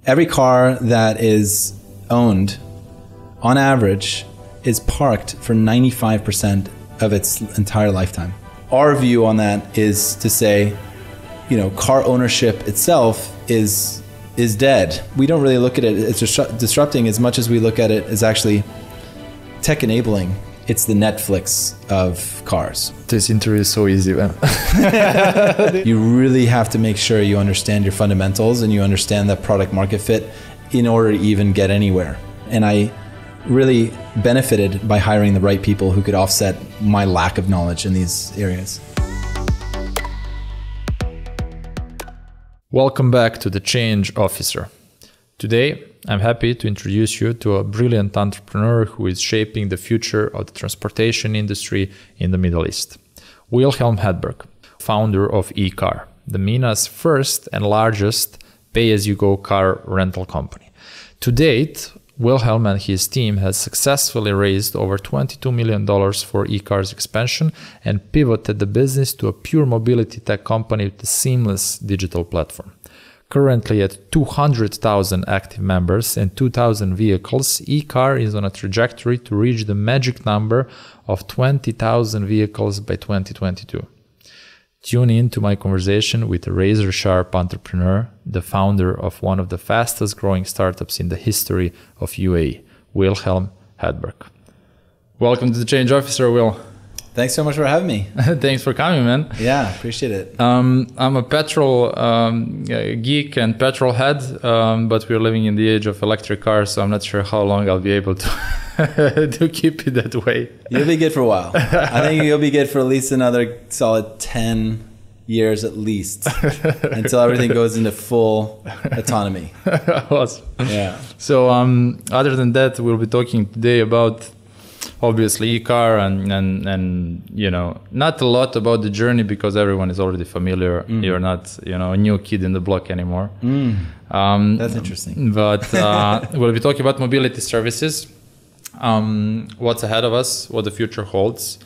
Every car that is owned, on average, is parked for 95% of its entire lifetime. Our view on that is to say, car ownership itself is dead. We don't really look at it as disrupting as much as we look at it as actually tech enabling. It's the Netflix of cars. This interview is so easy, man. You really have to make sure you understand your fundamentals and you understand that product market fit in order to even get anywhere. And I really benefited by hiring the right people who could offset my lack of knowledge in these areas. Welcome back to The Change Officer. Today, I'm happy to introduce you to a brilliant entrepreneur who is shaping the future of the transportation industry in the Middle East. Wilhelm Hedberg, founder of eCar, the MENA's first and largest pay-as-you-go car rental company. To date, Wilhelm and his team has successfully raised over $22 million for eCar's expansion and pivoted the business to a pure mobility tech company with a seamless digital platform. Currently at 200,000 active members and 2,000 vehicles, eCar is on a trajectory to reach the magic number of 20,000 vehicles by 2022. Tune in to my conversation with a razor-sharp entrepreneur, the founder of one of the fastest growing startups in the history of UAE, Wilhelm Hedberg. Welcome to The Change Officer, Will. Thanks so much for having me. Thanks for coming, man. Yeah, appreciate it. I'm a petrol geek and petrol head, but we're living in the age of electric cars, so I'm not sure how long I'll be able to to keep it that way. You'll be good for a while. I think you'll be good for at least another solid 10 years at least, until everything goes into full autonomy. Awesome. Yeah. So other than that, we'll be talking today about obviously eCar and not a lot about the journey because everyone is already familiar. You're not a new kid in the block anymore. That's interesting. But we'll be talking about mobility services, what's ahead of us, what the future holds.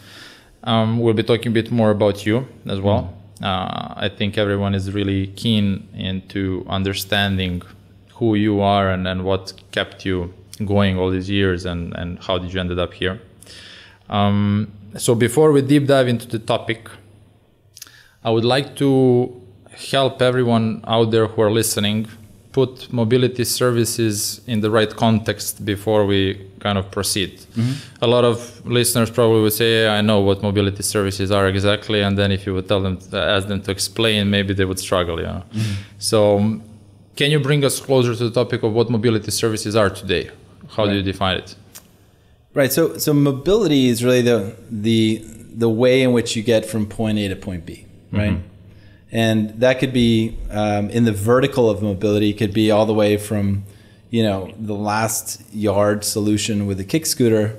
We'll be talking a bit more about you as well. I think everyone is really keen into understanding who you are and what kept you going all these years and how did you ended up here. So before we deep dive into the topic, I would like to help everyone out there who are listening put mobility services in the right context before we kind of proceed. A lot of listeners probably would say, I know what mobility services are exactly, and then if you would ask them to explain, maybe they would struggle. So can you bring us closer to the topic of what mobility services are today? How do you define it? Right. So mobility is really the way in which you get from point A to point B, right? And that could be in the vertical of mobility, could be all the way from, the last yard solution with a kick scooter,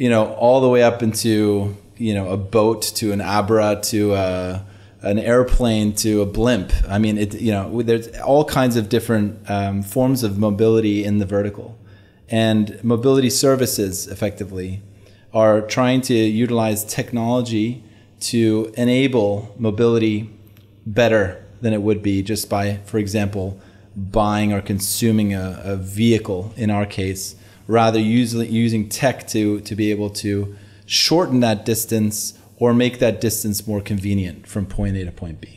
all the way up into, a boat to an Abra to an airplane to a blimp. I mean, there's all kinds of different forms of mobility in the vertical. And mobility services, effectively, are trying to utilize technology to enable mobility better than it would be just by, for example, buying or consuming a vehicle, in our case, rather using tech to be able to shorten that distance or make that distance more convenient from point A to point B.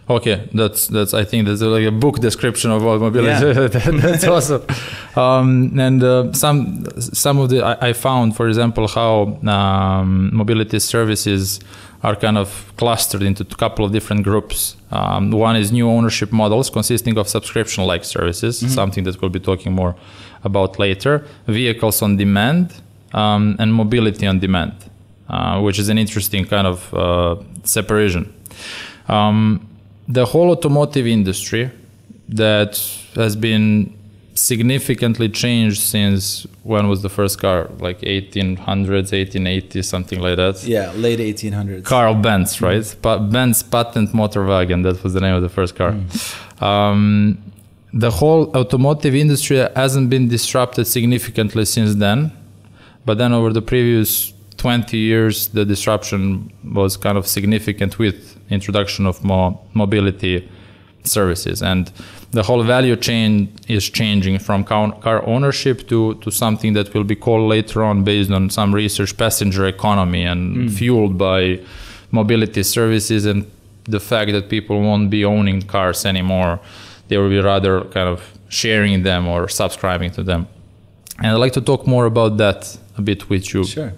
Okay, that's I think that's like a book description of what mobility. Yeah. That's awesome. And some of the I found, for example, how mobility services are kind of clustered into a couple of different groups. One is new ownership models consisting of subscription-like services, something that we'll be talking more about later. Vehicles on demand and mobility on demand, which is an interesting kind of separation. The whole automotive industry that has been significantly changed since when was the first car? Like 1800s, 1880, something like that. Yeah, late 1800s. Carl Benz, right? Benz Patent Motorwagen, that was the name of the first car. The whole automotive industry hasn't been disrupted significantly since then. But then over the previous 20 years, the disruption was kind of significant with introduction of more mobility services, and the whole value chain is changing from car ownership to something that will be called later on, based on some research, passenger economy, and fueled by mobility services and the fact that people won't be owning cars anymore. They will be rather kind of sharing them or subscribing to them. And I'd like to talk more about that a bit with you. Sure.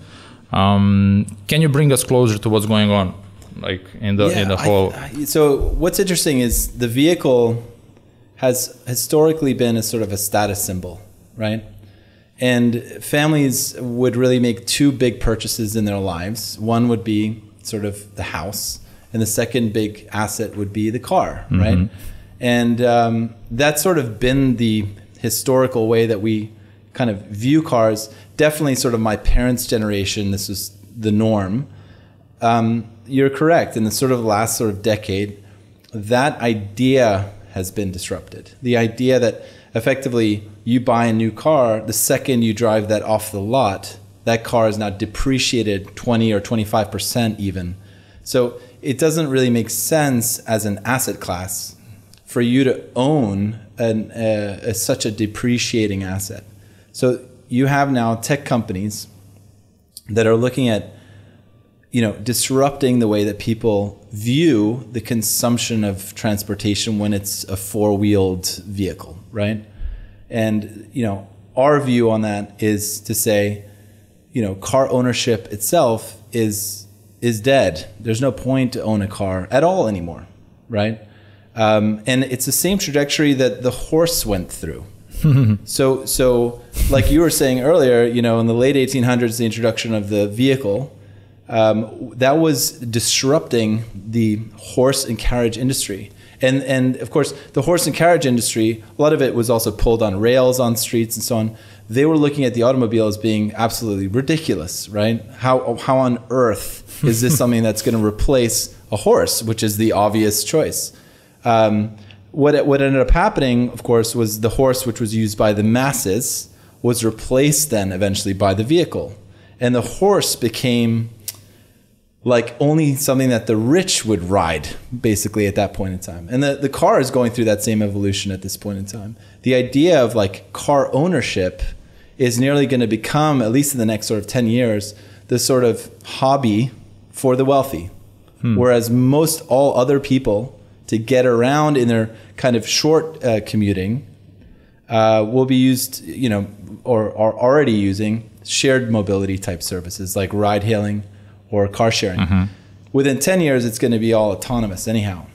Can you bring us closer to what's going on, like in the whole? So what's interesting is the vehicle has historically been a sort of a status symbol, right? And families would really make two big purchases in their lives. One would be sort of the house, and the second big asset would be the car, right? And that's sort of been the historical way that we kind of view cars. Definitely sort of my parents' generation, this was the norm. You're correct. In the sort of last sort of decade, that idea has been disrupted. The idea that effectively you buy a new car, the second you drive that off the lot, that car is now depreciated 20 or 25% even. So it doesn't really make sense as an asset class for you to own such a depreciating asset. So you have now tech companies that are looking at, disrupting the way that people view the consumption of transportation when it's a four-wheeled vehicle, right? And, our view on that is to say, car ownership itself is dead. There's no point to own a car at all anymore, right? And it's the same trajectory that the horse went through. So like you were saying earlier, in the late 1800s, the introduction of the vehicle, that was disrupting the horse and carriage industry. And of course, the horse and carriage industry, a lot of it was also pulled on rails on streets and so on. They were looking at the automobile as being absolutely ridiculous, right? How on earth is this something that's going to replace a horse, which is the obvious choice? What ended up happening, of course, was the horse, which was used by the masses, was replaced then eventually by the vehicle. And the horse became like only something that the rich would ride, basically, at that point in time. And the car is going through that same evolution at this point in time. The idea of like car ownership is nearly going to become, at least in the next sort of 10 years, the sort of hobby for the wealthy. Whereas most all other people, to get around in their kind of short commuting, will be used, or are already using shared mobility type services like ride hailing or car sharing. Within 10 years, it's going to be all autonomous anyhow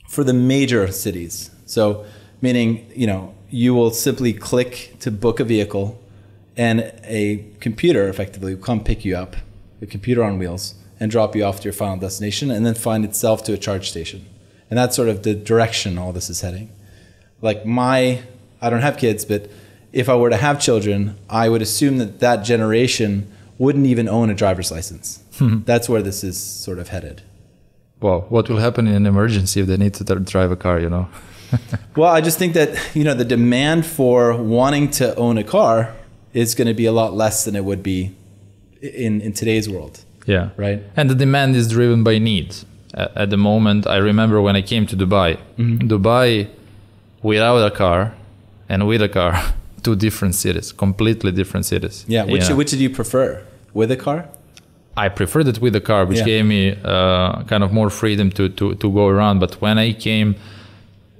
for the major cities. So meaning, you will simply click to book a vehicle and a computer effectively will come pick you up, a computer on wheels, and drop you off to your final destination and then find itself to a charge station. And that's sort of the direction all this is heading. Like I don't have kids, but if I were to have children, I would assume that generation wouldn't even own a driver's license. That's where this is sort of headed. Well, what will happen in an emergency if they need to drive a car, Well, I just think that, the demand for wanting to own a car is going to be a lot less than it would be in today's world. Yeah. Right. And the demand is driven by needs. At the moment, I remember when I came to Dubai, Dubai without a car and with a car, two different cities, completely different cities. Yeah. Which did you prefer? With a car? I preferred it with a car, which gave me kind of more freedom to go around. But when I came,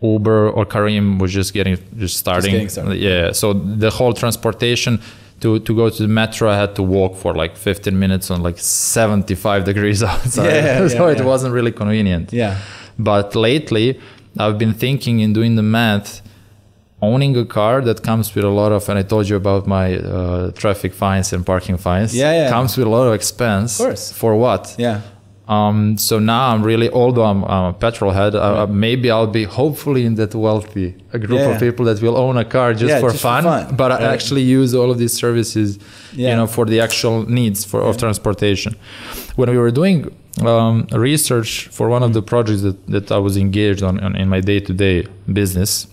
Uber or Careem was just starting. Yeah. So the whole transportation to go to the metro, I had to walk for like 15 minutes on like 75 degrees outside. So it wasn't really convenient. Yeah. But lately, I've been thinking in doing the math, owning a car that comes with a lot of, and I told you about my traffic fines and parking fines. Comes with a lot of expense. Of course. For what? Yeah. So now I'm really, although I'm a petrol head, maybe I'll be hopefully in that wealthy group of people that will own a car just for fun, but I actually use all of these services, for the actual needs of transportation. When we were doing research for one of the projects that I was engaged on in my day-to-day business,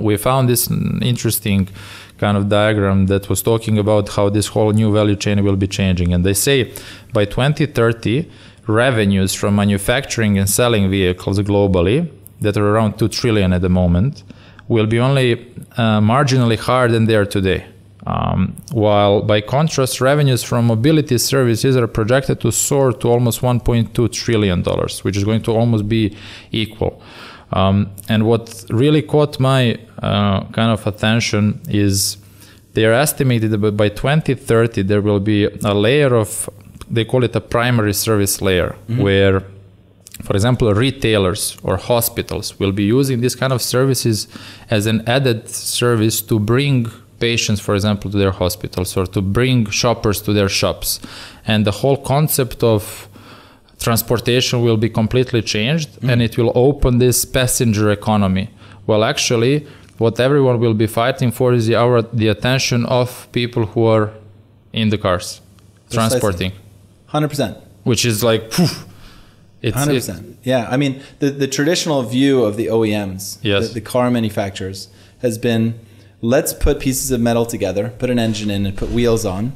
we found this interesting kind of diagram that was talking about how this whole new value chain will be changing. And they say by 2030, revenues from manufacturing and selling vehicles globally that are around 2 trillion at the moment will be only marginally higher than they are today. While by contrast, revenues from mobility services are projected to soar to almost $1.2 trillion, which is going to almost be equal. And what really caught my kind of attention is they are estimated that by 2030 there will be a layer of, they call it a primary service layer, where, for example, retailers or hospitals will be using this kind of services as an added service to bring patients, for example, to their hospitals or to bring shoppers to their shops. And the whole concept of transportation will be completely changed, and it will open this passenger economy. Well, actually, what everyone will be fighting for is the attention of people who are in the cars, transporting. 100%. Which is like, poof, 100%. Yeah, I mean, the traditional view of the OEMs, yes, the car manufacturers, has been, let's put pieces of metal together, put an engine in and put wheels on,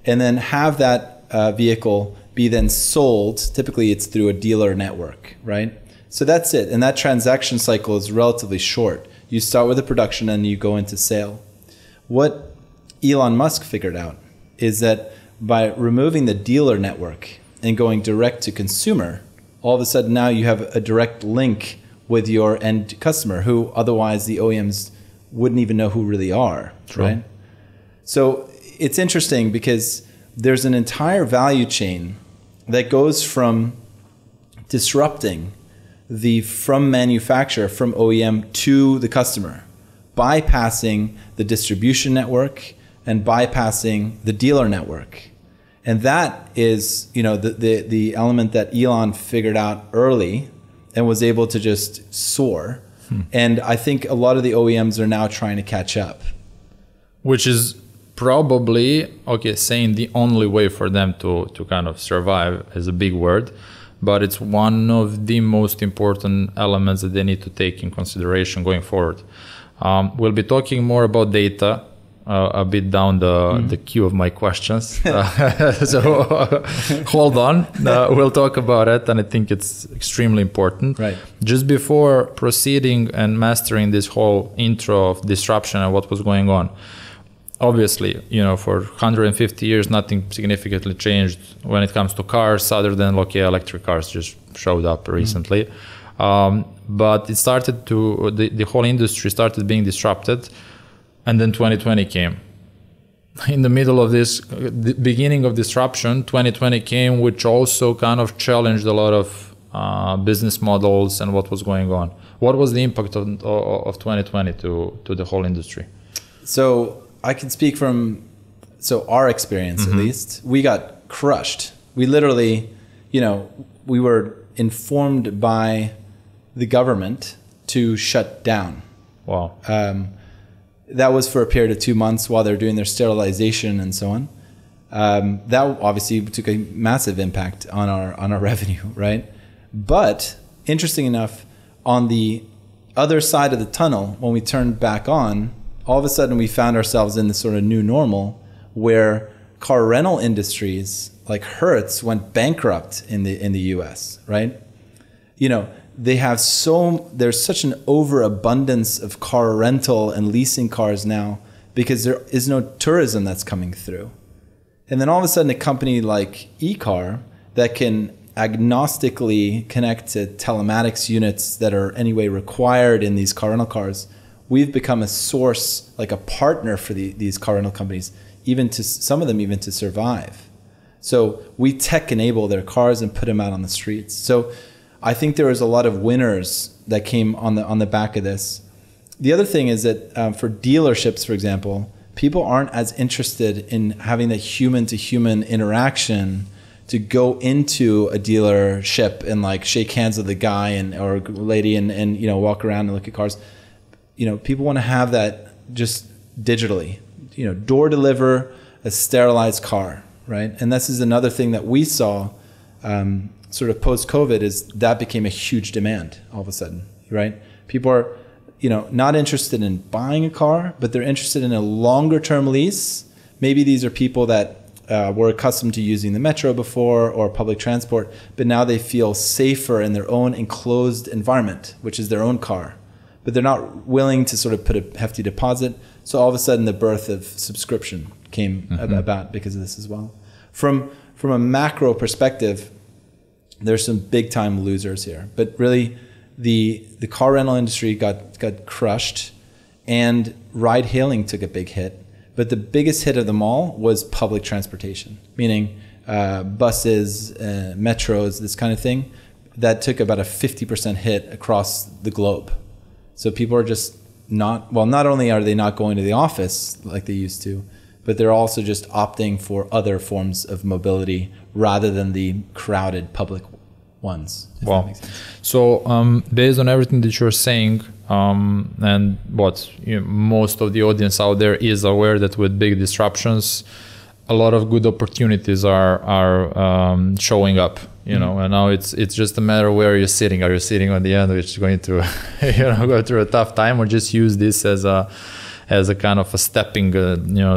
and then have that vehicle be then sold. Typically, it's through a dealer network, right? So that's it. And that transaction cycle is relatively short. You start with a production and you go into sale. What Elon Musk figured out is that by removing the dealer network and going direct to consumer, all of a sudden now you have a direct link with your end customer, who otherwise the OEMs wouldn't even know who really are, True. Right? So it's interesting because there's an entire value chain that goes from disrupting from manufacturer, from OEM to the customer, bypassing the distribution network and bypassing the dealer network. And that is, the element that Elon figured out early and was able to just soar. And I think a lot of the OEMs are now trying to catch up. Which is probably, saying the only way for them to kind of survive is a big word, but it's one of the most important elements that they need to take in consideration going forward. We'll be talking more about data a bit down the queue of my questions. So hold on, we'll talk about it, and I think it's extremely important. Right. Just before proceeding and mastering this whole intro of disruption and what was going on, obviously, for 150 years, nothing significantly changed when it comes to cars, other than, electric cars just showed up recently. But it started the whole industry started being disrupted. And then 2020 came. In the middle of this, the beginning of disruption, 2020 came, which also kind of challenged a lot of business models and what was going on. What was the impact of 2020 to the whole industry? So I can speak from our experience, at least. We got crushed. We literally, we were informed by the government to shut down. Wow. That was for a period of 2 months while they're doing their sterilization and so on. That obviously took a massive impact on our revenue, right? But interesting enough, on the other side of the tunnel, when we turned back on, all of a sudden we found ourselves in this sort of new normal where car rental industries like Hertz went bankrupt in the US, right? There's such an overabundance of car rental and leasing cars now because there is no tourism that's coming through. And then all of a sudden a company like eCar that can agnostically connect to telematics units that are anyway required in these car rental cars, we've become a source, like a partner for these car rental companies, even to some of them even to survive. So we tech enable their cars and put them out on the streets. So I think there was a lot of winners that came on the back of this. The other thing is that for dealerships, for example, people aren't as interested in having the human-to-human interaction to go into a dealership and shake hands with the guy or lady and walk around and look at cars. People want to have that just digitally. Door deliver a sterilized car, right? And this is another thing that we saw. Sort of post-COVID is that became a huge demand all of a sudden, right? People are, not interested in buying a car, but they're interested in a longer-term lease. Maybe these are people that were accustomed to using the metro before or public transport, but now they feel safer in their own enclosed environment, which is their own car. But they're not willing to sort of put a hefty deposit. So all of a sudden the birth of subscription came about because of this as well. From a macro perspective, there's some big time losers here. But really the car rental industry got crushed and ride hailing took a big hit. But the biggest hit of them all was public transportation, meaning buses, metros, this kind of thing. That took about a 50% hit across the globe. So people are just not only are they not going to the office like they used to, but they're also just opting for other forms of mobility rather than the crowded public ones. Wow. So based on everything that you're saying, and what most of the audience out there is aware that with big disruptions, a lot of good opportunities are showing up. You know, and now it's just a matter of where you're sitting. Are you sitting on the end, which is going to go through a tough time, or just use this as a kind of a stepping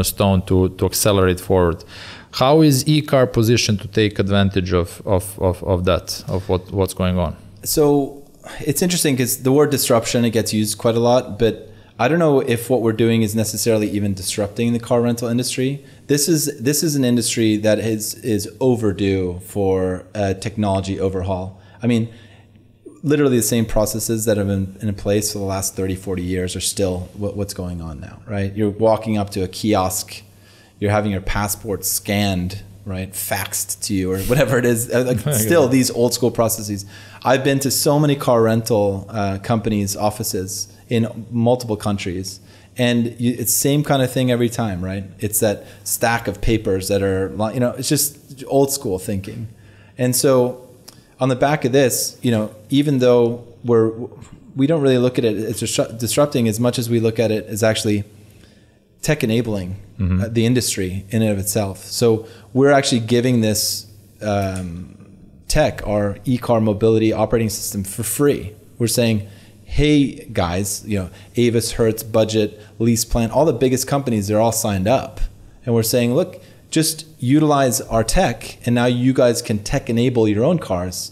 stone to accelerate forward? How is e-car positioned to take advantage of that, of what's going on? So it's interesting because the word disruption, it gets used quite a lot, but I don't know if what we're doing is necessarily even disrupting the car rental industry. This is an industry that is overdue for a technology overhaul. I mean, literally the same processes that have been in place for the last 30, 40 years are still what's going on now, right? You're walking up to a kiosk, you're having your passport scanned, right, faxed to you or whatever it is. Still these old school processes. I've been to so many car rental companies' offices in multiple countries, and it's the same kind of thing every time, right? It's that stack of papers that are, it's just old school thinking. And so on the back of this, even though we don't really look at it as disrupting as much as we look at it as actually tech enabling the industry in and of itself. So we're actually giving this tech, our e-car mobility operating system, for free. We're saying, hey guys, Avis, Hertz, Budget, LeasePlan, all the biggest companies, they're all signed up. And we're saying, look, just utilize our tech, and now you guys can tech enable your own cars,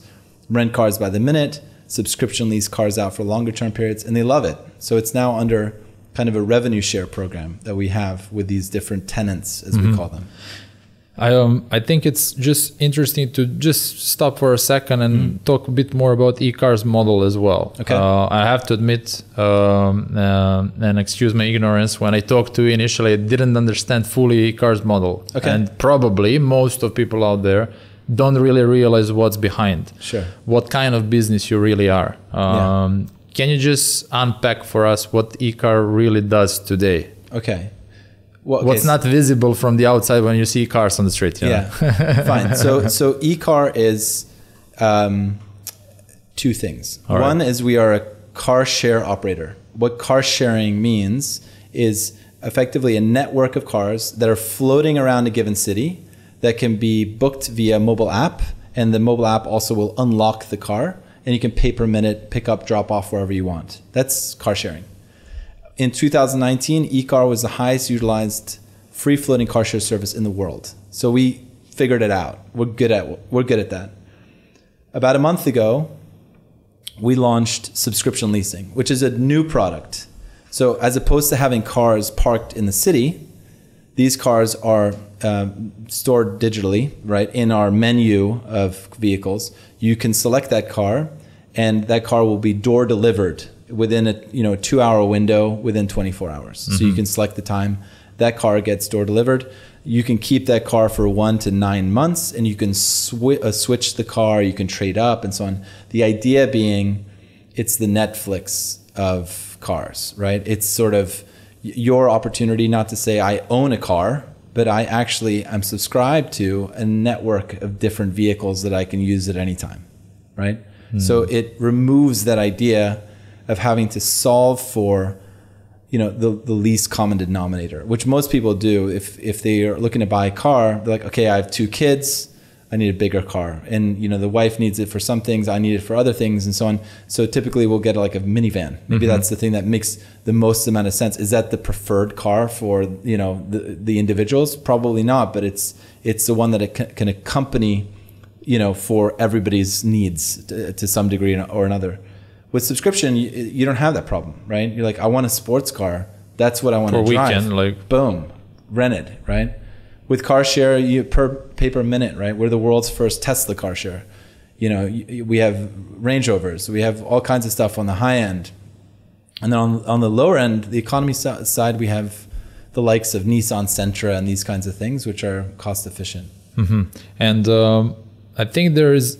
rent cars by the minute, subscription lease cars out for longer term periods, and they love it. So it's now under kind of a revenue share program that we have with these different tenants, as we call them. I think it's just interesting to just stop for a second and talk a bit more about e-cars model as well. Okay. I have to admit, and excuse my ignorance, when I talked to you initially, I didn't understand fully e-cars model. Okay. And probably most of people out there don't really realize what's behind. Sure. What kind of business you really are. Can you just unpack for us what e-car really does today? Okay. What's not visible from the outside when you see cars on the street? Yeah, fine. So e-car is two things. All One right. is we are a car share operator. What car sharing means is effectively a network of cars that are floating around a given city that can be booked via mobile app, and the mobile app also will unlock the car, and you can pay per minute, pick up, drop off wherever you want. That's car sharing. In 2019, e-car was the highest utilized free floating car share service in the world. So we figured it out. We're good at that. About a month ago, we launched subscription leasing, which is a new product. So as opposed to having cars parked in the city, these cars are stored digitally, right, in our menu of vehicles. You can select that car, and that car will be door delivered within a 2-hour window within 24 hours. So you can select the time that car gets door delivered. You can keep that car for 1 to 9 months, and you can switch the car, you can trade up and so on. The idea being it's the Netflix of cars, right? It's sort of your opportunity not to say I own a car, but I actually am subscribed to a network of different vehicles that I can use at any time, right? So it removes that idea of having to solve for, the least common denominator, which most people do. If they are looking to buy a car, they're like, okay, I have 2 kids, I need a bigger car. And, you know, the wife needs it for some things, I need it for other things, and so on. So typically we'll get like a minivan. Maybe that's the thing that makes the most amount of sense. Is that the preferred car for, you know, the individuals? Probably not, but it's the one that it can accompany, you know, for everybody's needs to some degree or another. With subscription, you don't have that problem, right? You're like, I want a sports car. That's what I want to drive. For a weekend, like... Boom. Rent it, right? With car share, you pay per minute, right? We're the world's first Tesla car share. You know, we have Range Rovers. We have all kinds of stuff on the high end. And then on the lower end, the economy side, we have the likes of Nissan Sentra and these kinds of things, which are cost efficient. And I think there is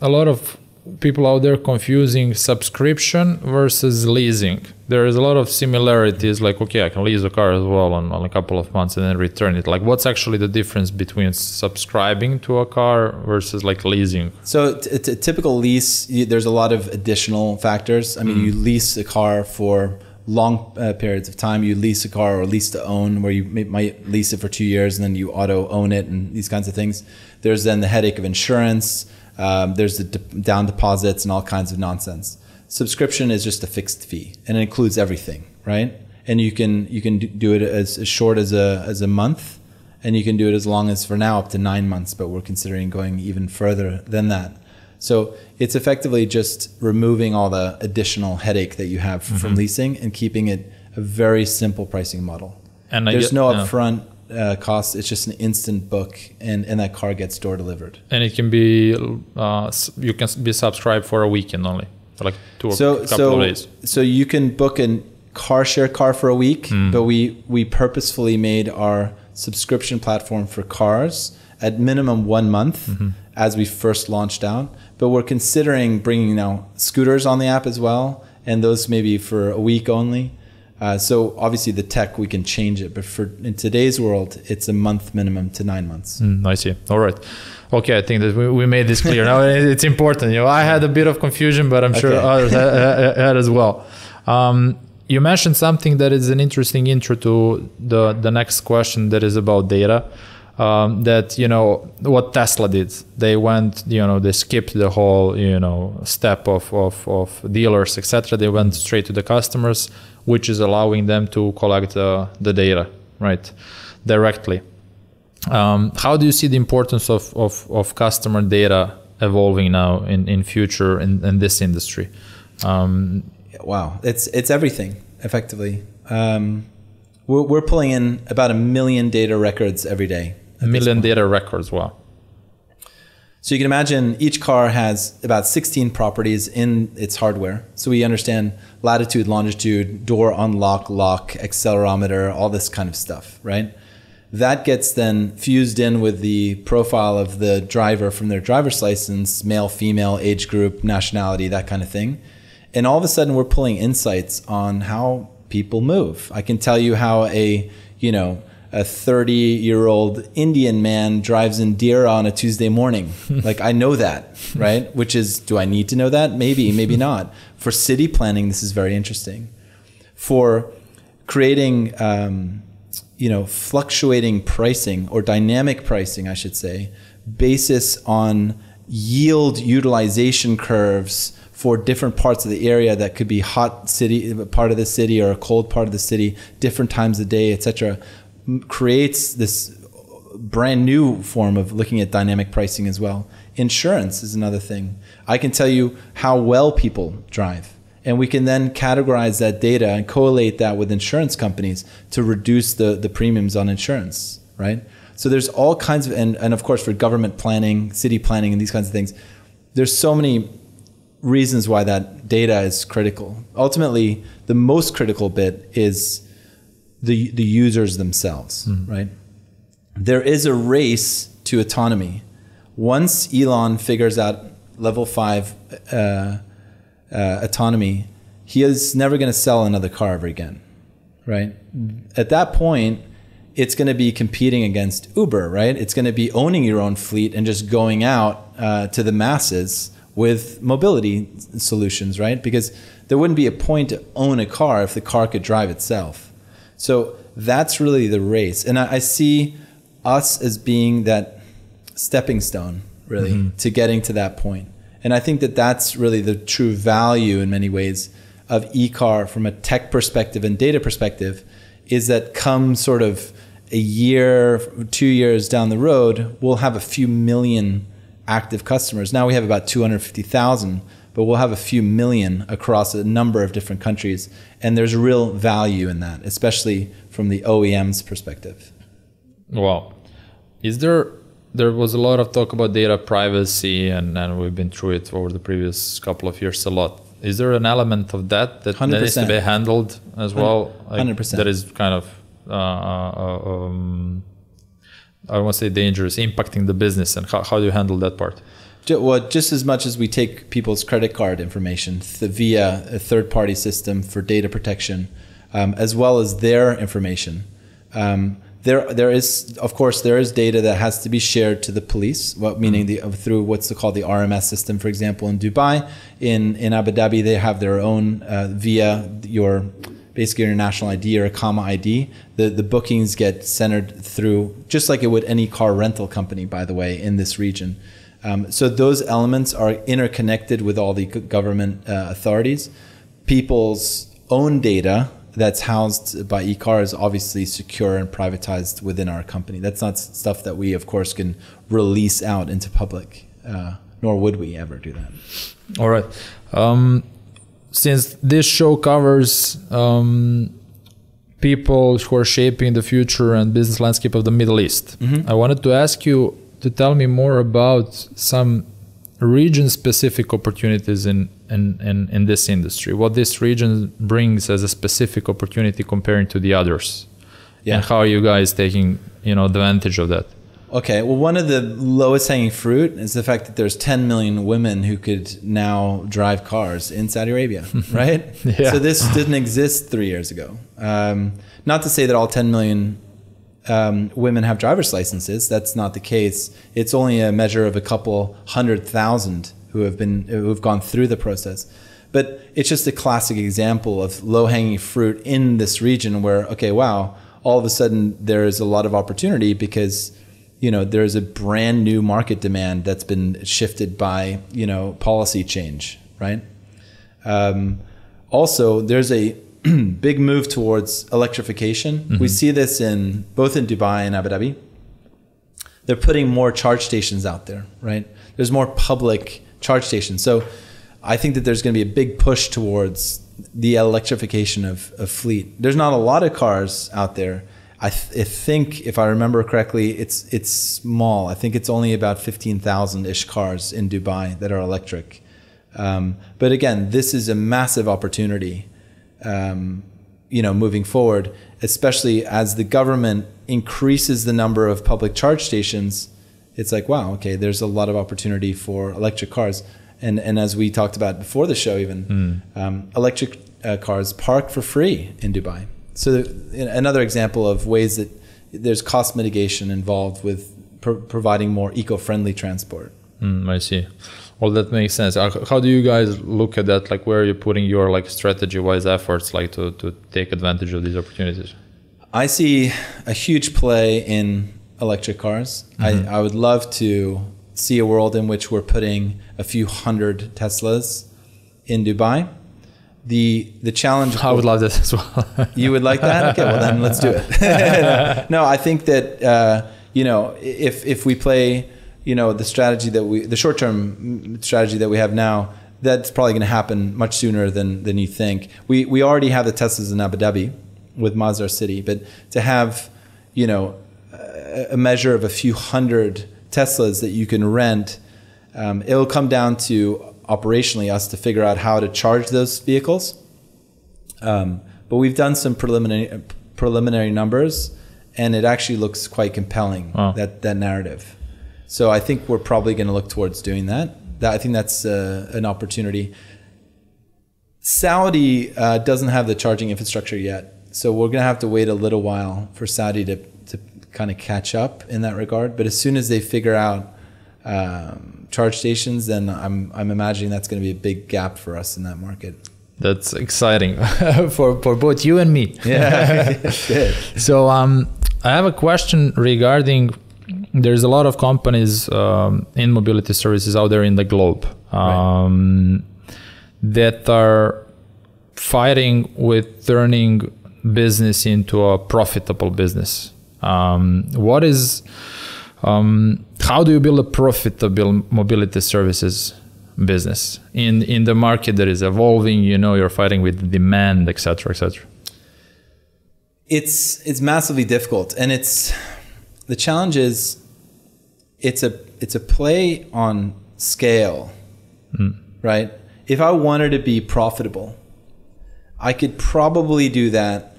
a lot of people out there confusing subscription versus leasing. There is a lot of similarities, like, okay, I can lease a car as well on a couple of months and then return it. Like, what's actually the difference between subscribing to a car versus like leasing? So a typical lease, there's a lot of additional factors. I mean, you lease a car for long periods of time. You lease a car or lease to own, where you might lease it for 2 years and then you auto own it and these kinds of things. There's then the headache of insurance. There's the down deposits and all kinds of nonsense. Subscription is just a fixed fee, and it includes everything, right? And you can do it as short as a month, and you can do it as long as, for now, up to 9 months. But we're considering going even further than that. So it's effectively just removing all the additional headache that you have from leasing and keeping it a very simple pricing model. And there's no upfront cost. It's just an instant book, and that car gets door delivered. And it can be you can be subscribed for a weekend only, for like a couple of days. So you can book a car share car for a week, but we purposefully made our subscription platform for cars at minimum 1 month as we first launched out. But we're considering bringing now scooters on the app as well, and those maybe for a week only. So obviously the tech, we can change it, but in today's world, it's a month minimum to 9 months. I see. All right. Okay, I think that we made this clear. Now it's important. You know, I had a bit of confusion, but I'm sure others had as well. You mentioned something that is an interesting intro to the next question, that is about data. That, you know, what Tesla did. They went, you know, they skipped the whole, you know, step of dealers, etc. They went straight to the customers, which is allowing them to collect the data, right, directly. How do you see the importance of customer data evolving now in future in this industry? Wow, it's everything, effectively. We're pulling in about 1 million data records every day. 1 million data records, wow. So you can imagine each car has about 16 properties in its hardware. So we understand latitude, longitude, door unlock, lock, accelerometer, all this kind of stuff, right? That gets then fused in with the profile of the driver from their driver's license, male, female, age group, nationality, that kind of thing. And all of a sudden we're pulling insights on how people move. I can tell you how a 30-year-old Indian man drives in Deira on a Tuesday morning. Like, I know that, right? Which is, do I need to know that? Maybe, maybe not. For city planning, this is very interesting. For creating, fluctuating pricing, or dynamic pricing, I should say, basis on yield utilization curves for different parts of the area, that could be hot city part of the city or a cold part of the city, different times of day, etc., creates this brand new form of looking at dynamic pricing as well. Insurance is another thing. I can tell you how well people drive, and we can then categorize that data and collate that with insurance companies to reduce the premiums on insurance, right? So there's all kinds of, and of course for government planning, city planning, and these kinds of things, there's so many reasons why that data is critical. Ultimately, the most critical bit is the users themselves, right? There is a race to autonomy. Once Elon figures out level 5 autonomy, he is never going to sell another car ever again, right? At that point, it's going to be competing against Uber, right? It's going to be owning your own fleet and just going out to the masses with mobility solutions, right? Because there wouldn't be a point to own a car if the car could drive itself. So that's really the race. And I see us as being that stepping stone, really, to getting to that point. And I think that that's really the true value in many ways of eCar from a tech perspective and data perspective, is that come sort of a year, 2 years down the road, we'll have a few million active customers. Now we have about 250,000, but we'll have a few million across a number of different countries. And there's real value in that, especially from the OEM's perspective. Wow. There was a lot of talk about data privacy, and we've been through it over the previous couple of years a lot. Is there an element of that 100%. needs to be handled as well? 100%. That is kind of, I won't say dangerous, impacting the business, and how do you handle that part? Well, just as much as we take people's credit card information via a third-party system for data protection, as well as their information, there is, of course, there is data that has to be shared to the police, meaning through what's called the RMS system, for example, in Dubai. In Abu Dhabi, they have their own via basically your national ID or a comma ID. The bookings get centered through, just like it would any car rental company, by the way, in this region. So those elements are interconnected with all the government authorities. People's own data that's housed by eCar is obviously secure and privatized within our company. That's not stuff that we, of course, can release out into public, nor would we ever do that. All right. Since this show covers people who are shaping the future and business landscape of the Middle East, I wanted to ask you to tell me more about some region-specific opportunities in this industry. What this region brings as a specific opportunity comparing to the others, and how are you guys taking advantage of that? Okay, well, one of the lowest hanging fruit is the fact that there's 10 million women who could now drive cars in Saudi Arabia, right? Yeah. So this didn't exist 3 years ago. Not to say that all 10 million women have driver's licenses. That's not the case. It's only a measure of a couple 100,000 who've gone through the process. But it's just a classic example of low-hanging fruit in this region where, okay, wow, all of a sudden there is a lot of opportunity because there's a brand new market demand that's been shifted by policy change, right? Also, there's a big move towards electrification. We see this both in Dubai and Abu Dhabi. They're putting more charge stations out there, right? There's more public charge stations. So I think that there's going to be a big push towards the electrification of fleet. There's not a lot of cars out there. I think, if I remember correctly, it's small. I think it's only about 15,000-ish cars in Dubai that are electric. But again, this is a massive opportunity. Moving forward, especially as the government increases the number of public charge stations, it's like, wow, okay, there's a lot of opportunity for electric cars. And as we talked about before the show even, electric cars park for free in Dubai. So another example of ways that there's cost mitigation involved with providing more eco-friendly transport. I see. Well, that makes sense. How do you guys look at that? Like, where are you putting your strategy-wise efforts to take advantage of these opportunities? I see a huge play in electric cars. I would love to see a world in which we're putting a few hundred Teslas in Dubai. The challenge. I would love that as well. You would like that? Okay, well then let's do it. No, I think that if we play the strategy the short-term strategy that we have now, that's probably going to happen much sooner than you think. We already have the Teslas in Abu Dhabi with Masdar City, but to have a measure of a few hundred Teslas that you can rent, it'll come down to operationally us to figure out how to charge those vehicles. But we've done some preliminary numbers, and it actually looks quite compelling, that narrative. So I think we're probably going to look towards doing that. I think that's an opportunity. Saudi doesn't have the charging infrastructure yet, so we're going to have to wait a little while for Saudi to kind of catch up in that regard. But as soon as they figure out charge stations, then I'm imagining that's going to be a big gap for us in that market. That's exciting for both you and me. Yeah, good. So I have a question regarding there's a lot of companies in mobility services out there in the globe that are fighting with turning business into a profitable business. How do you build a profitable mobility services business in the market that is evolving? You're fighting with demand, et cetera, et cetera. It's massively difficult, and the challenge is it's a play on scale, right? If I wanted to be profitable, I could probably do that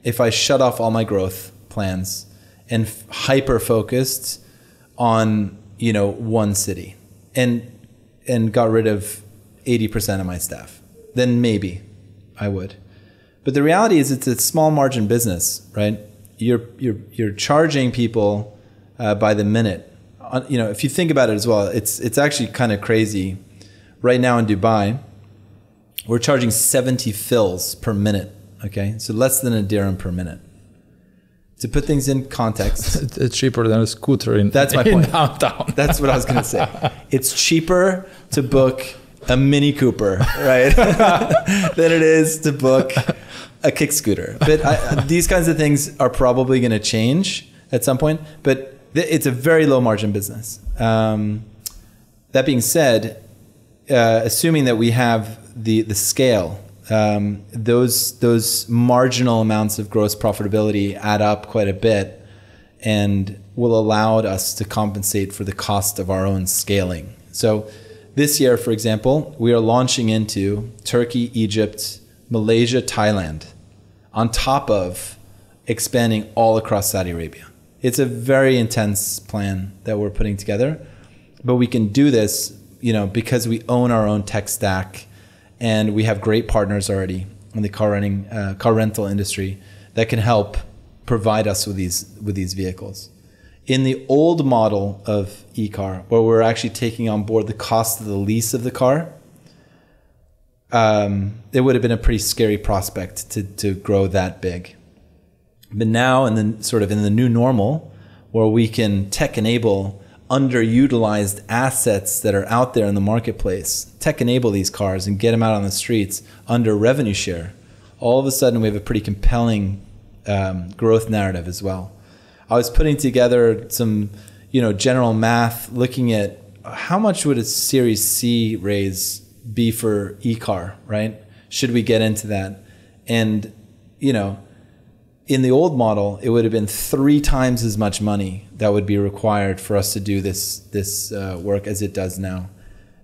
if I shut off all my growth plans and hyper focused on one city and got rid of 80% of my staff. Then maybe I would. But the reality is it's a small margin business, right? You're charging people by the minute. If you think about it as well, it's actually kind of crazy. Right now in Dubai, we're charging 70 fills per minute. Okay, so less than a dirham per minute. To put things in context, it's cheaper than a scooter in downtown. That's what I was going to say. It's cheaper to book a Mini Cooper, right, than it is to book a kick scooter. But these kinds of things are probably going to change at some point. But it's a very low margin business. That being said, assuming that we have the scale, those marginal amounts of gross profitability add up quite a bit and will allow us to compensate for the cost of our own scaling. So this year, for example, we are launching into Turkey, Egypt, Malaysia, Thailand, on top of expanding all across Saudi Arabia. It's a very intense plan that we're putting together, but we can do this, because we own our own tech stack. And we have great partners already in the car rental industry that can help provide us with these vehicles. In the old model of e-car, where we're actually taking on board the cost of the lease of the car, it would have been a pretty scary prospect to grow that big. But now, in the new normal, where we can tech enable underutilized assets that are out there in the marketplace, tech enable these cars and get them out on the streets under revenue share, all of a sudden we have a pretty compelling growth narrative as well. I was putting together some general math, looking at how much would a Series C raise be for e-car, right? Should we get into that? And in the old model, it would have been 3 times as much money that would be required for us to do this work as it does now,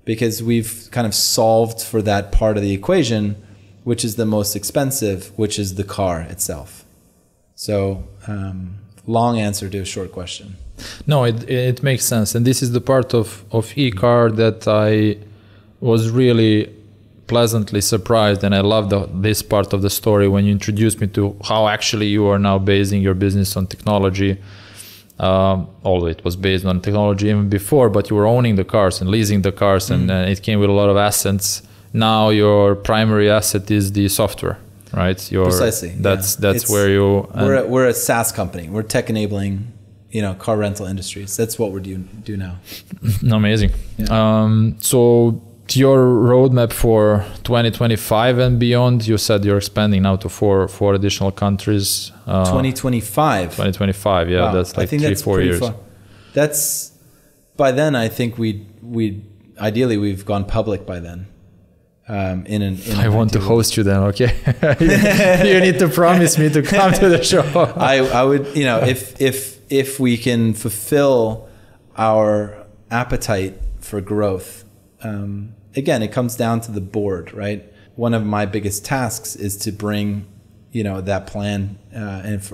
because we've kind of solved for that part of the equation, which is the most expensive, which is the car itself. So long answer to a short question. No, it makes sense. And this is the part of e-car that I was really pleasantly surprised, and I love this part of the story when you introduced me to how actually you are now basing your business on technology. Although it was based on technology even before, but you were owning the cars and leasing the cars, and it came with a lot of assets. Now your primary asset is the software, right? Precisely. That's where you. We're a SaaS company. We're tech enabling, car rental industries. That's what we do now. Amazing. Yeah. So your roadmap for 2025 and beyond, you said you're expanding now to four additional countries. 2025. 2025, yeah, wow. That's like 3-4 years. Far. That's by then. I think ideally we've gone public by then. I want to host you then, okay? You need to promise me to come to the show. I would, if we can fulfill our appetite for growth. Again, it comes down to the board, right? One of my biggest tasks is to bring, that plan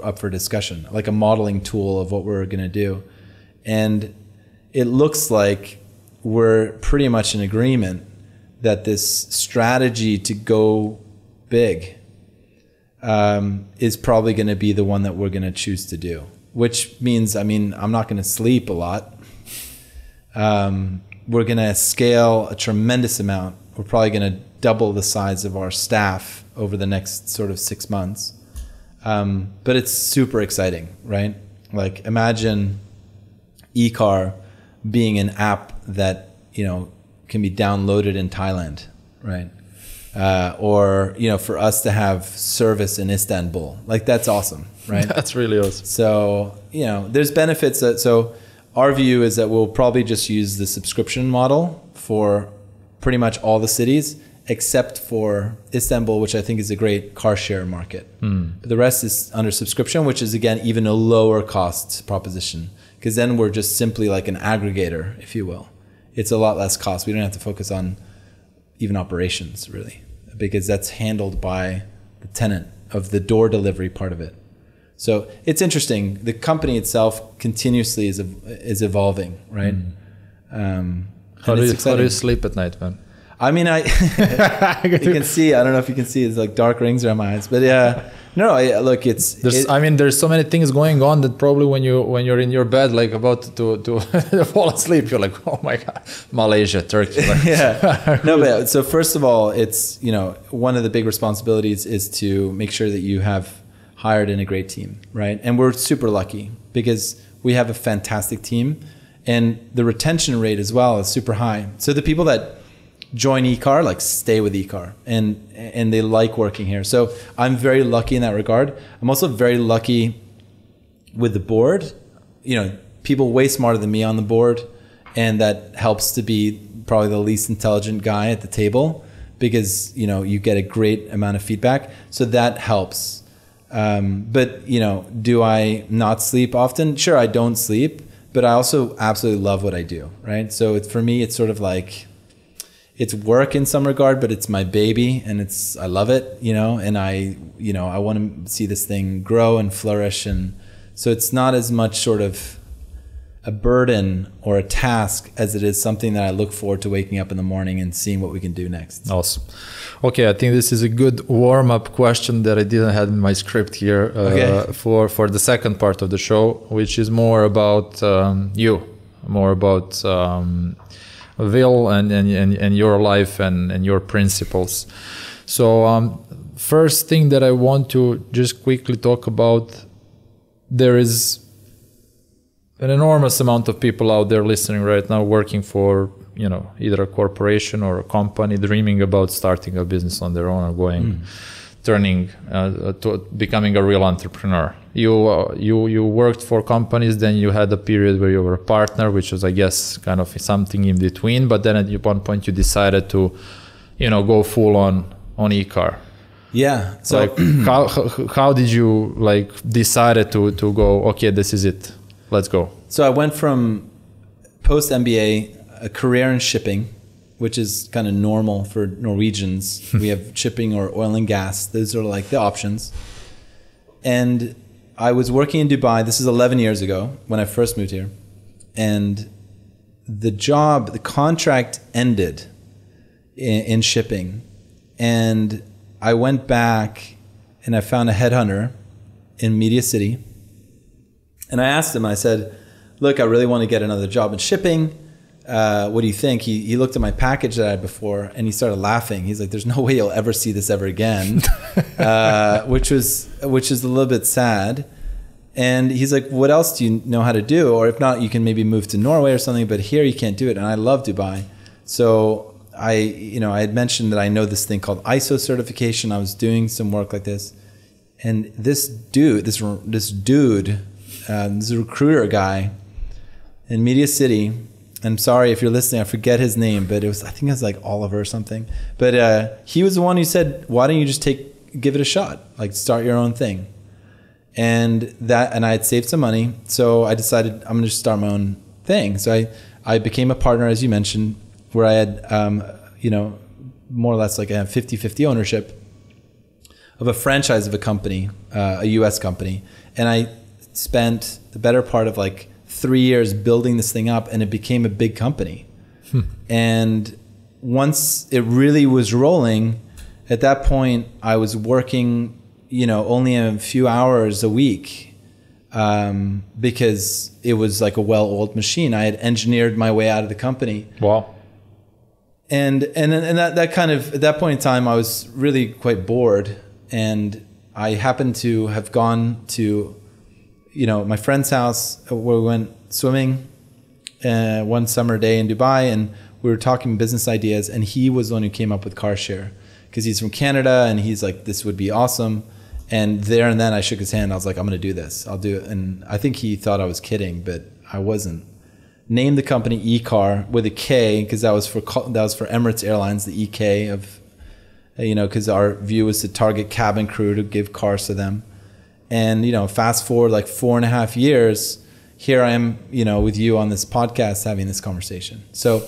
up for discussion, like a modeling tool of what we're going to do. And it looks like we're pretty much in agreement that this strategy to go big is probably going to be the one that we're going to choose to do, which means, I'm not going to sleep a lot. We're going to scale a tremendous amount. We're probably going to double the size of our staff over the next sort of 6 months. But it's super exciting, right? Like imagine e-car being an app that, you know, can be downloaded in Thailand, right? Or, you know, for us to have service in Istanbul, like that's awesome, right? That's really awesome. So, you know, there's benefits that, so our view is that we'll probably just use the subscription model for pretty much all the cities, except for Istanbul, which I think is a great car share market. But the rest is under subscription, which is again, even a lower cost proposition, because then we're just simply like an aggregator, if you will. It's a lot less cost. We don't have to focus on even operations really, because that's handled by the tenant of the door delivery part of it. So it's interesting. The company itself continuously is evolving, right? How do you sleep at night, man? I mean, you can see, I don't know if you can see, it's like dark rings around my eyes, but yeah, no, look, there's so many things going on that probably when you're in your bed, like about to fall asleep, you're like, oh my God, Malaysia, Turkey. Yeah. No, but so first of all, it's, you know, one of the big responsibilities is to make sure that you have hired in a great team, right? And we're super lucky because we have a fantastic team and the retention rate as well is super high. So the people that join eCar, like stay with eCar and they like working here. So I'm very lucky in that regard. I'm also very lucky with the board. You know, people way smarter than me on the board, and that helps to be probably the least intelligent guy at the table because, you know, you get a great amount of feedback. So that helps. But, you know, do I not sleep often? Sure, I don't sleep, but I also absolutely love what I do, right? So for me, it's sort of like, it's work in some regard, but it's my baby and I love it, you know, and I want to see this thing grow and flourish. And so it's not as much sort of a burden or a task as it is something that I look forward to waking up in the morning and seeing what we can do next. Awesome. Okay, I think this is a good warm-up question that I didn't have in my script here for the second part of the show, which is more about more about Will and your life and your principles. So first thing that I want to just quickly talk about, there is an enormous amount of people out there listening right now working for, you know, either a corporation or a company, dreaming about starting a business on their own or turning to becoming a real entrepreneur. You worked for companies, then you had a period where you were a partner, which was, I guess, kind of something in between. But then at one point you decided to, you know, go full on eCar. Yeah. So like, how did you like decided to go, okay, this is it, let's go? So I went from post MBA, a career in shipping, which is kind of normal for Norwegians. We have shipping or oil and gas. Those are like the options. And I was working in Dubai. This is 11 years ago when I first moved here. And the contract ended in shipping. And I went back and I found a headhunter in Media City. And I asked him, I said, look, I really want to get another job in shipping. What do you think? He looked at my package that I had before and he started laughing. He's like, there's no way you'll ever see this ever again, which is a little bit sad. And he's like, what else do you know how to do? Or if not, you can maybe move to Norway or something, but here you can't do it. And I love Dubai. So I had mentioned that I know this thing called ISO certification. I was doing some work like this. And this dude, this recruiter guy in Media City, I'm sorry if you're listening, I forget his name, but I think it was like Oliver or something. But he was the one who said, why don't you just give it a shot? Like start your own thing. And I had saved some money. So I decided I'm going to just start my own thing. So I became a partner, as you mentioned, where I had, more or less like a 50-50 ownership of a franchise of a company, a US company. And I spent the better part of like 3 years building this thing up, and it became a big company. And once it really was rolling, at that point I was working, only a few hours a week, because it was like a well-oiled machine. I had engineered my way out of the company. Wow. And that kind of, at that point in time, I was really quite bored, and I happened to have gone to my friend's house where we went swimming one summer day in Dubai, and we were talking business ideas, and he was the one who came up with CarShare because he's from Canada, and he's like, this would be awesome. And there and then I shook his hand. I was like, I'm going to do this. I'll do it. And I think he thought I was kidding, but I wasn't. Named the company eCar with a K because that was for Emirates Airlines, the EK of, because our view was to target cabin crew to give cars to them. And, fast forward like 4.5 years, here I am, with you on this podcast having this conversation. So,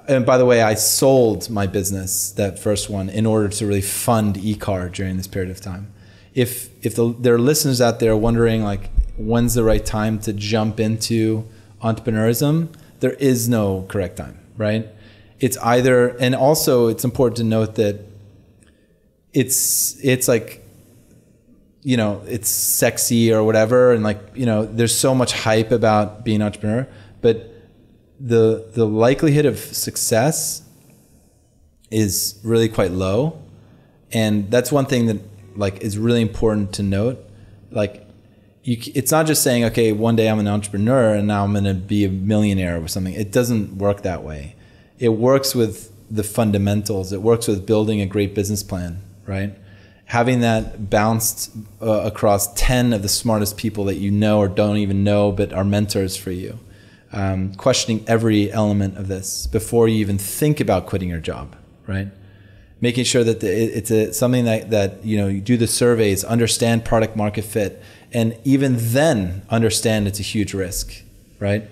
and by the way, I sold my business, that first one, in order to really fund eCar during this period of time. If there are listeners out there wondering like, when's the right time to jump into entrepreneurism, there is no correct time, right? It's either, and also it's important to note that it's like, it's sexy or whatever, and like, there's so much hype about being an entrepreneur, but the likelihood of success is really quite low. And that's one thing that like is really important to note. Like, it's not just saying, okay, one day I'm an entrepreneur and now I'm going to be a millionaire or something. It doesn't work that way. It works with the fundamentals. It works with building a great business plan, right? Having that bounced across 10 of the smartest people that you know or don't even know but are mentors for you. Questioning every element of this before you even think about quitting your job, right? Making sure that it's something that you do the surveys, understand product market fit, and even then understand it's a huge risk, right?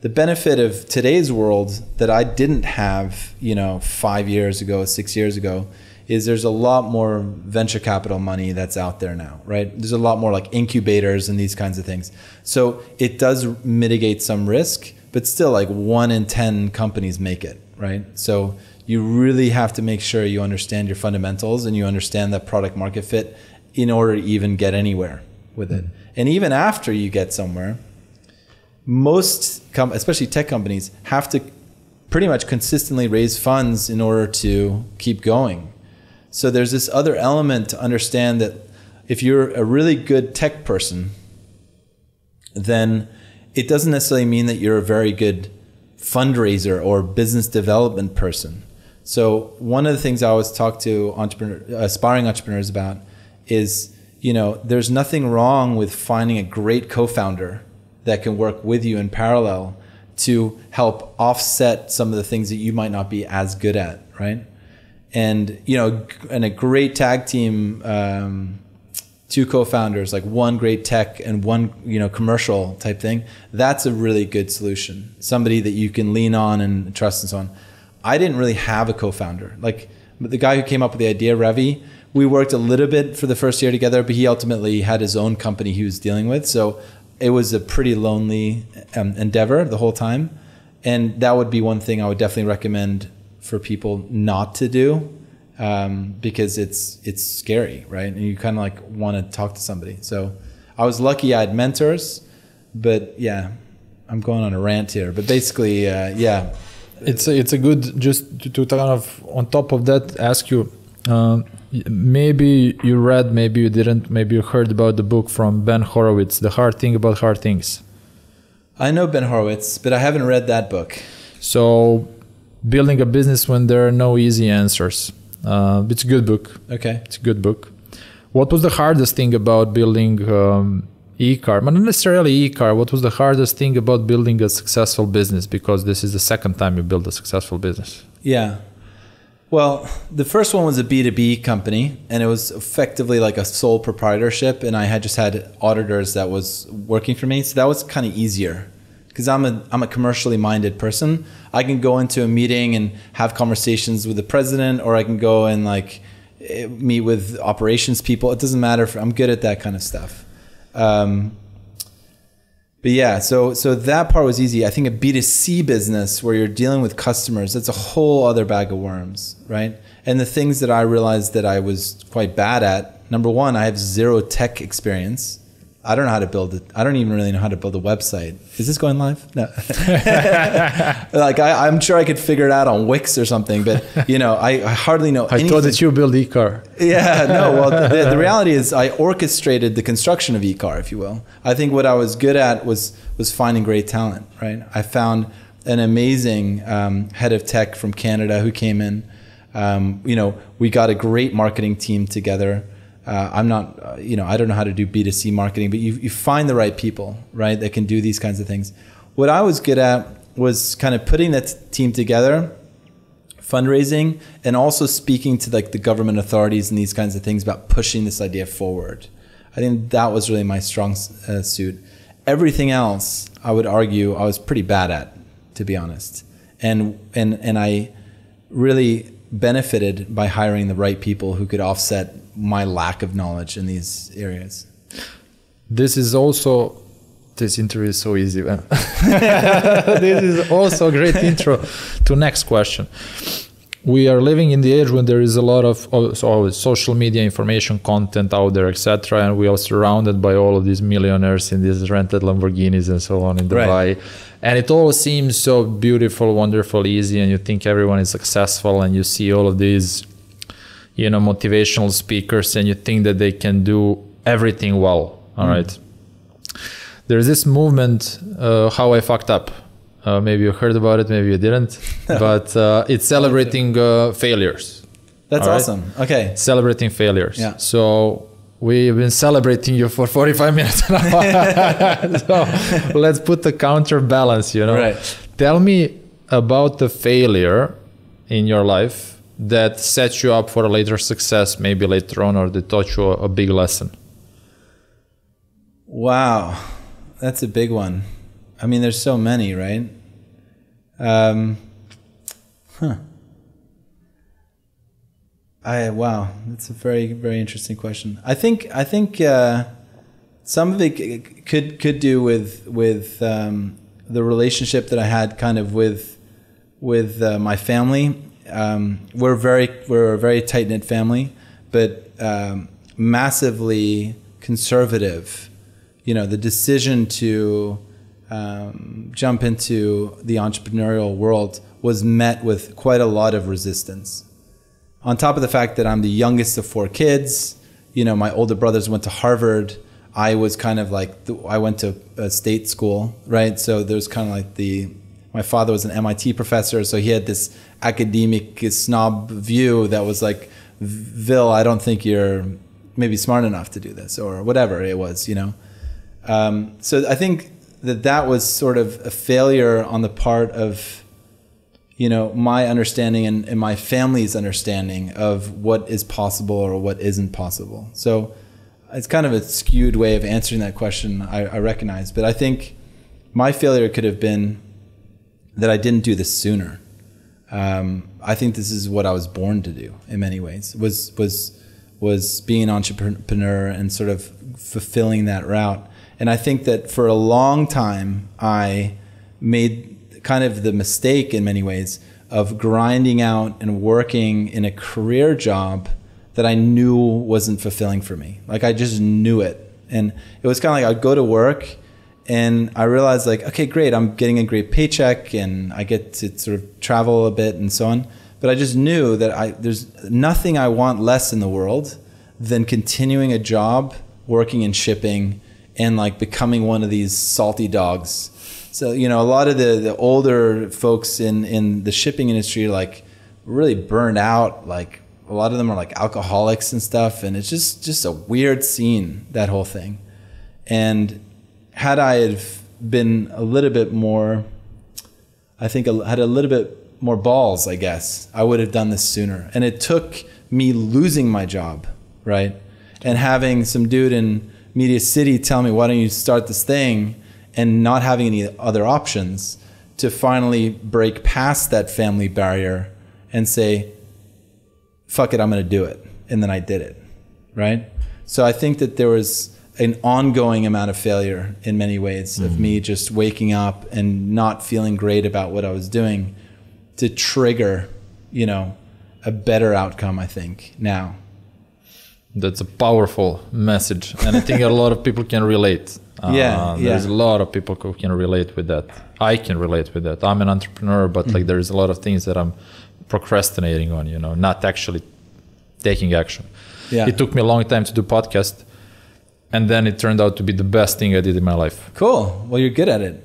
The benefit of today's world that I didn't have, 5 years ago, 6 years ago, is there's a lot more venture capital money that's out there now, right? There's a lot more like incubators and these kinds of things. So it does mitigate some risk, but still like 1 in 10 companies make it, right? So you really have to make sure you understand your fundamentals and you understand that product market fit in order to even get anywhere with it. And even after you get somewhere, most especially tech companies have to pretty much consistently raise funds in order to keep going. So there's this other element to understand that if you're a really good tech person, then it doesn't necessarily mean that you're a very good fundraiser or business development person. So one of the things I always talk to aspiring entrepreneurs about is, there's nothing wrong with finding a great co-founder that can work with you in parallel to help offset some of the things that you might not be as good at, right? And, and a great tag team, 2 co-founders, like one great tech and one, commercial type thing, that's a really good solution. Somebody that you can lean on and trust and so on. I didn't really have a co-founder. Like the guy who came up with the idea, Ravi, we worked a little bit for the first year together, but he ultimately had his own company he was dealing with. So it was a pretty lonely endeavor the whole time. And that would be one thing I would definitely recommend for people not to do, because it's scary, right? And you kind of like want to talk to somebody. So I was lucky I had mentors, but yeah, I'm going on a rant here. But basically, yeah. It's a good, just to kind of on top of that, ask you, maybe you read, maybe you didn't, maybe you heard about the book from Ben Horowitz, The Hard Thing About Hard Things. I know Ben Horowitz, but I haven't read that book. So building a business when there are no easy answers. It's a good book. Okay. It's a good book. What was the hardest thing about building eCar? But not necessarily eCar. What was the hardest thing about building a successful business? Because this is the second time you build a successful business. Yeah. Well, the first one was a B2B company, and it was effectively like a sole proprietorship, and I had just had auditors that was working for me. So that was kind of easier because I'm a commercially minded person. I can go into a meeting and have conversations with the president, or I can go and like meet with operations people. It doesn't matter. I'm good at that kind of stuff. But yeah, so that part was easy. I think a B2C business where you're dealing with customers, that's a whole other bag of worms, right? And the things that I realized that I was quite bad at, number one, I have zero tech experience, I don't know how to build it. I don't even really know how to build a website. Is this going live? No. Like I'm sure I could figure it out on Wix or something, but I hardly know anything. I thought that you build eCar. Yeah, no. Well, the reality is I orchestrated the construction of eCar, if you will. I think what I was good at was finding great talent, right? I found an amazing head of tech from Canada who came in. We got a great marketing team together. I'm not, I don't know how to do B2C marketing, but you find the right people, right, that can do these kinds of things. What I was good at was kind of putting that team together, fundraising, and also speaking to like the government authorities and these kinds of things about pushing this idea forward. I think that was really my strong suit. Everything else, I would argue, I was pretty bad at, to be honest. And I really benefited by hiring the right people who could offset my lack of knowledge in these areas. This interview is so easy, man. This is also a great intro to next question. We are living in the age when there is a lot of social media information content out there, etc., and we are surrounded by all of these millionaires in these rented Lamborghinis and so on in Dubai. Right. And it all seems so beautiful, wonderful, easy, and you think everyone is successful, and you see all of these motivational speakers, and you think that they can do everything well. All right. There's this movement, How I Fucked Up. Maybe you heard about it, maybe you didn't. But it's celebrating failures. That's awesome. Okay. Celebrating failures. Yeah. So we've been celebrating you for 45 minutes now. So let's put the counterbalance, Right. Tell me about the failure in your life that sets you up for a later success, maybe later on, or that taught you a big lesson. Wow. That's a big one. I mean, there's so many, right? Wow, that's a very, very interesting question. I think some of it could do with the relationship that I had kind of with my family. We're a very tight-knit family, but massively conservative. The decision to jump into the entrepreneurial world was met with quite a lot of resistance. On top of the fact that I'm the youngest of 4 kids, my older brothers went to Harvard. I was kind of like, I went to a state school, right? So there's kind of like my father was an MIT professor, so he had this academic snob view that was like, Vil, I don't think you're maybe smart enough to do this, or whatever it was, So I think that was sort of a failure on the part of, my understanding and my family's understanding of what is possible or what isn't possible. So it's kind of a skewed way of answering that question, I recognize. But I think my failure could have been that I didn't do this sooner. I think this is what I was born to do in many ways, was being an entrepreneur and sort of fulfilling that route. And I think that for a long time, I made kind of the mistake in many ways of grinding out and working in a career job that I knew wasn't fulfilling for me. Like I just knew it. And it was kind of like I'd go to work and I realized like, okay, great, I'm getting a great paycheck and I get to sort of travel a bit and so on. But I just knew that there's nothing I want less in the world than continuing a job, working in shipping, and like becoming one of these salty dogs. So, a lot of the older folks in the shipping industry are like really burned out. Like a lot of them are like alcoholics and stuff. And it's just a weird scene, that whole thing. And had I have been a little bit more, I think had a little bit more balls, I guess, I would have done this sooner. And it took me losing my job, right? And having some dude in Media City tell me, why don't you start this thing, and not having any other options, to finally break past that family barrier and say, fuck it, I'm going to do it. And then I did it, right? So I think that there was an ongoing amount of failure in many ways of me just waking up and not feeling great about what I was doing to trigger, a better outcome, I think, now. That's a powerful message, and I think a lot of people can relate. There's a lot of people who can relate with that. I can relate with that. I'm an entrepreneur, but like there's a lot of things that I'm procrastinating on, not actually taking action. Yeah. It took me a long time to do podcast, and then it turned out to be the best thing I did in my life. Cool. Well, you're good at it.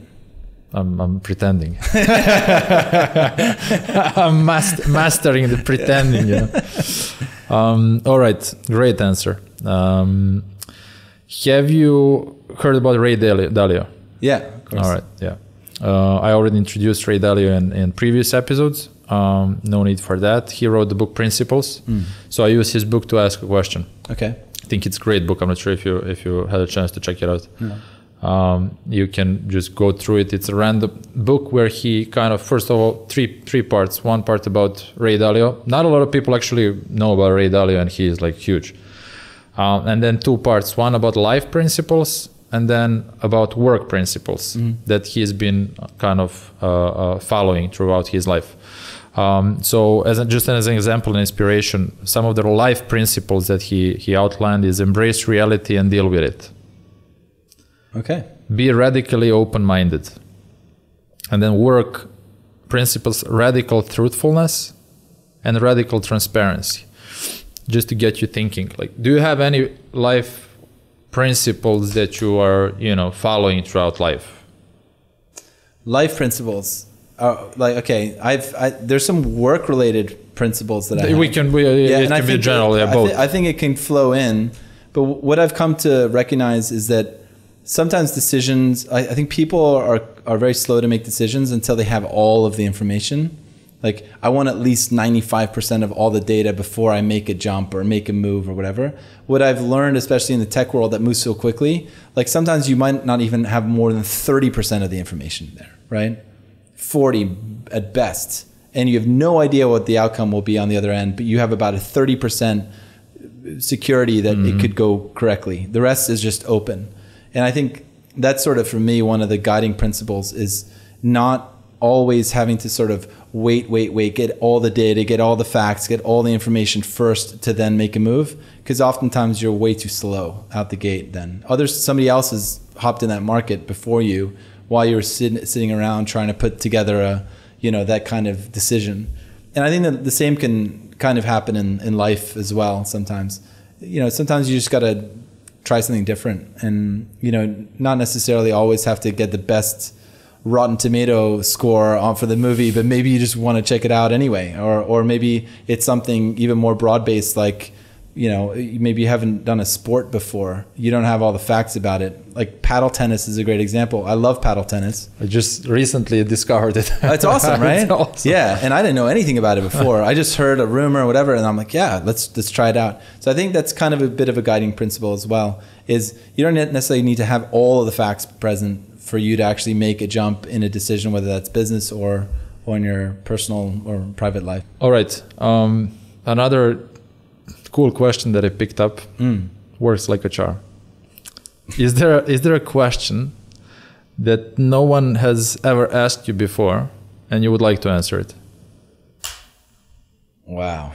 I'm pretending. I'm mastering the pretending. All right, great answer. Have you heard about Ray Dalio? Yeah, of course. All right, yeah. I already introduced Ray Dalio in previous episodes. No need for that. He wrote the book Principles. So I use his book to ask a question. Okay. I think it's a great book. I'm not sure if you had a chance to check it out. No. You can just go through it. It's a random book where he kind of, first of all, three parts. One part about Ray Dalio. Not a lot of people actually know about Ray Dalio, and he is like huge. And then two parts. One about life principles, and then about work principles that he's been kind of following throughout his life. So just as an example and inspiration, some of the life principles that he outlined is embrace reality and deal with it. Okay. Be radically open-minded. And then work principles, radical truthfulness and radical transparency. Just to get you thinking, like, do you have any life principles that you are, following throughout life? Life principles. Okay, there's some work-related principles that I have. It can be general, both. I think it can flow in, but what I've come to recognize is that sometimes decisions, I think people are very slow to make decisions until they have all of the information. Like, I want at least 95% of all the data before I make a jump or make a move or whatever. What I've learned, especially in the tech world that moves so quickly, like sometimes you might not even have more than 30% of the information there, right? 40 at best. And you have no idea what the outcome will be on the other end, but you have about a 30% security that it could go correctly. The rest is just open. And I think that's sort of, for me, one of the guiding principles is not always having to sort of wait, get all the data, get all the facts, get all the information first to then make a move. Because oftentimes you're way too slow out the gate then. Somebody else has hopped in that market before you while you're sitting around trying to put together that kind of decision. And I think that the same can kind of happen in life as well sometimes. Sometimes you just got to try something different and, not necessarily always have to get the best Rotten Tomato score for the movie, but maybe you just want to check it out anyway. Or maybe it's something even more broad-based, like, maybe you haven't done a sport before. You don't have all the facts about it. Like paddle tennis is a great example. I love paddle tennis. I just recently discovered it. It's awesome, right? It's awesome. Yeah, and I didn't know anything about it before. I just heard a rumor or whatever, and I'm like, yeah, let's try it out. So I think that's kind of a bit of a guiding principle as well, is you don't necessarily need to have all of the facts present for you to actually make a jump in a decision, whether that's business or in your personal or private life. All right. Another cool question that I picked up, works like a charm. Is there a question that no one has ever asked you before and you would like to answer it? Wow.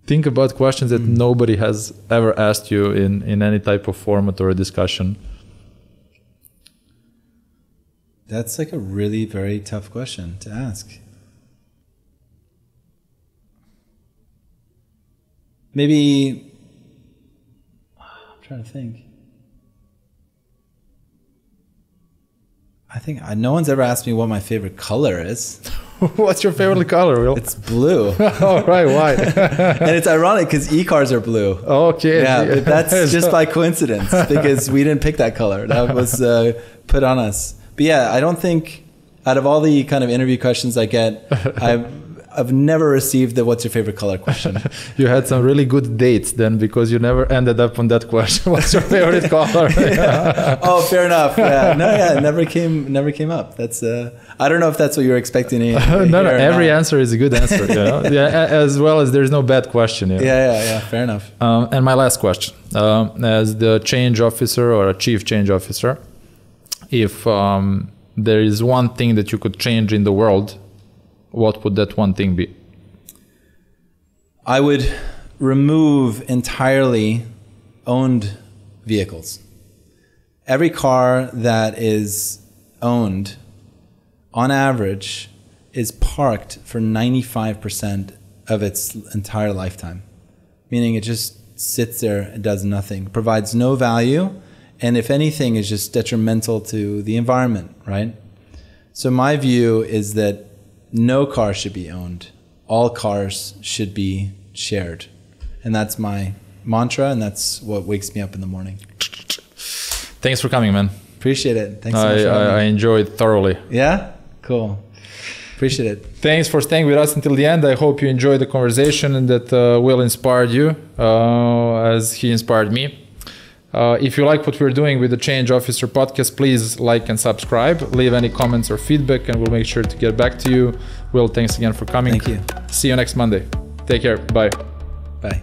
Think about questions that nobody has ever asked you in any type of format or a discussion. That's like a really very tough question to ask. Maybe, I'm trying to think. I think no one's ever asked me what my favorite color is. What's your favorite color, Will? It's blue. All right, why? And it's ironic because e-cars are blue. Okay. Yeah, but that's just by coincidence because we didn't pick that color. That was put on us. But yeah, I don't think out of all the kind of interview questions I get, I've never received the "What's your favorite color?" question. You had some really good dates then, because you never ended up on that question. What's your favorite color? Yeah. Oh, fair enough. Yeah, no, yeah, never came up. That's I don't know if that's what you're expecting. No, every answer is a good answer. Yeah, as well as there's no bad question. Yeah. Fair enough. And my last question, as the change officer or a chief change officer, if there is one thing that you could change in the world, what would that one thing be? I would remove entirely owned vehicles. Every car that is owned, on average, is parked for 95% of its entire lifetime. Meaning it just sits there and does nothing, provides no value, and if anything is just detrimental to the environment, right? So my view is that no car should be owned. All cars should be shared. And that's my mantra, and that's what wakes me up in the morning. Thanks for coming, man. Appreciate it. Thanks so much. I enjoyed it thoroughly. Yeah? Cool. Appreciate it. Thanks for staying with us until the end. I hope you enjoyed the conversation and that Will inspired you as he inspired me. If you like what we're doing with the Change Officer podcast, please like and subscribe. Leave any comments or feedback and we'll make sure to get back to you. Will, thanks again for coming. Thank you. See you next Monday. Take care. Bye. Bye.